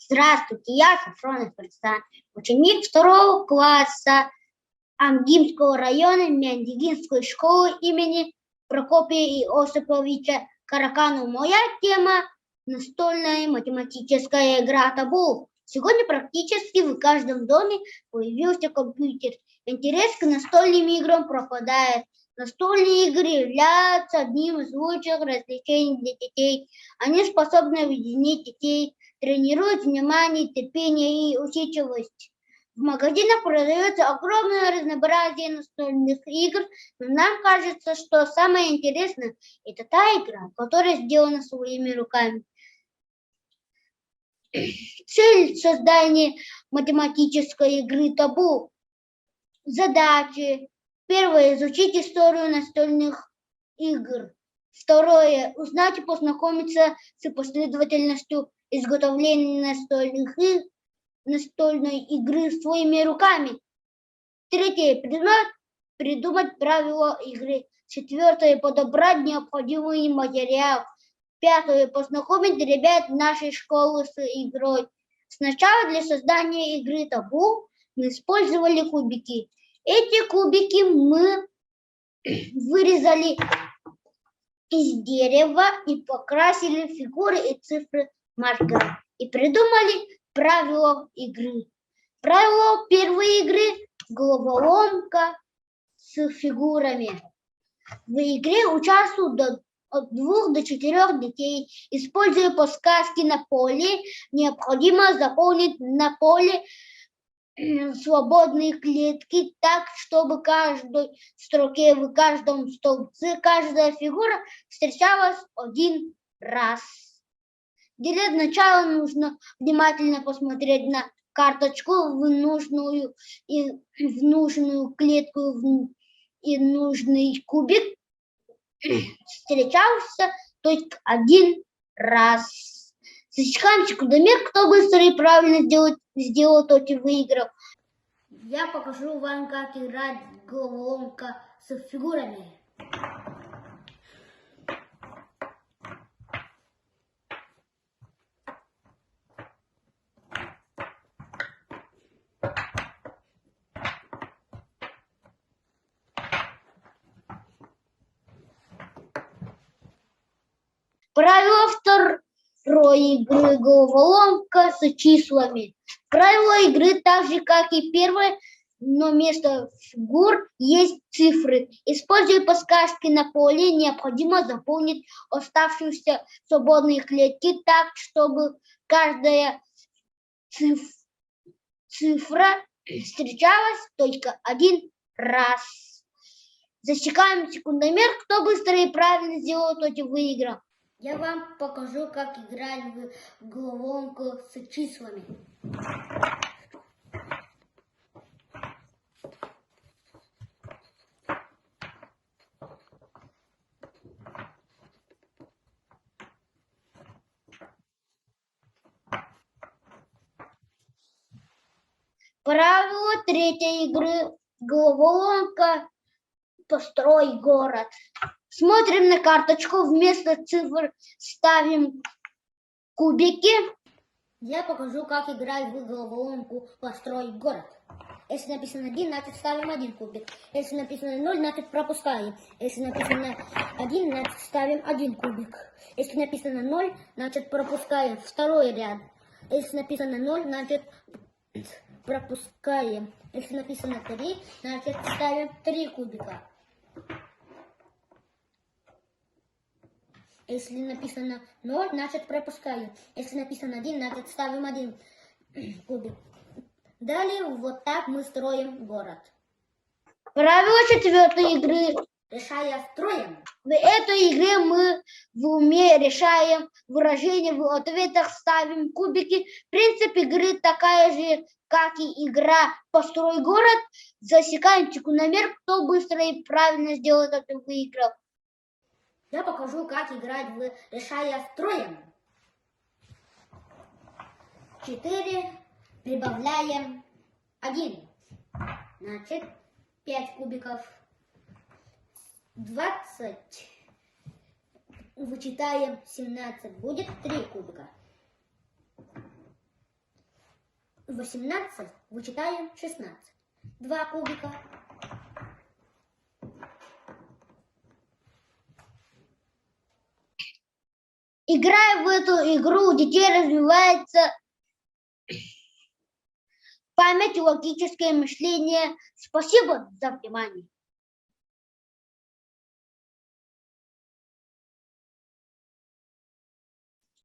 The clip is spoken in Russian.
Здравствуйте, я Сафронов Александр, ученик 2 класса Амгимского района Мяндигинской школы имени Прокопия Иосиповича Караканова. Моя тема – настольная математическая игра «Табу». Сегодня практически в каждом доме появился компьютер. Интерес к настольным играм пропадает. Настольные игры являются одним из лучших развлечений для детей. Они способны объединить детей, тренируют внимание, терпение и усидчивость. В магазинах продается огромное разнообразие настольных игр, но нам кажется, что самое интересное – это та игра, которая сделана своими руками. Цель создания математической игры «Табу». Задачи. Первое – изучить историю настольных игр. Второе – узнать и познакомиться с последовательностью изготовления настольной игры своими руками. Третье – придумать правила игры. Четвертое – подобрать необходимый материал. Пятое – познакомить ребят нашей школы с игрой. Сначала для создания игры «Табу» мы использовали кубики. Эти кубики мы вырезали из дерева и покрасили фигуры и цифры маркером. И придумали правила игры. Правила первой игры – головоломка с фигурами. В игре участвуют от 2 до 4 детей. Используя подсказки на поле, необходимо заполнить на поле свободные клетки так, чтобы в каждой строке, в каждом столбце, каждая фигура встречалась один раз. Для начала нужно внимательно посмотреть на карточку в нужную клетку и нужный кубик встречался только один раз. Засекаем секундомер, кто быстро и правильно сделал, тот и выиграл. Я покажу вам, как играть головоломка с фигурами. Правило второй игры – головоломка с числами. Правила игры так же, как и первое, но вместо фигур есть цифры. Используя подсказки на поле, необходимо заполнить оставшиеся свободные клетки так, чтобы каждая цифра встречалась только один раз. Засекаем секундомер, кто быстро и правильно сделал, тот и выиграл. Я вам покажу, как играть в головоломку с числами. Правило третьей игры – головоломка «Построй город». Смотрим на карточку, вместо цифр ставим кубики. Я покажу, как играть в головоломку «Построй город». Если написано 1, значит ставим 1 кубик. Если написано 0, значит пропускаем. Если написано 1, значит ставим 1 кубик. Если написано 0, значит пропускаем второй ряд. Если написано 0, значит пропускаем. Если написано 3, значит ставим 3 кубика. Если написано 0, значит пропускаем. Если написано 1, значит ставим 1 кубик. Далее вот так мы строим город. Правило четвертой игры. Решая строим. В этой игре мы в уме решаем выражения, в ответах ставим кубики. Принцип игры такая же, как и игра «Построй город». Засекаем секундомер, кто быстро и правильно сделает, это выиграл. Я покажу, как играть в «Решая строим». 4 прибавляем 1. Значит, 5 кубиков. 20 вычитаем 17. Будет 3 кубика. 18, вычитаем 16. 2 кубика. Играя в эту игру, у детей развивается память и логическое мышление. Спасибо за внимание.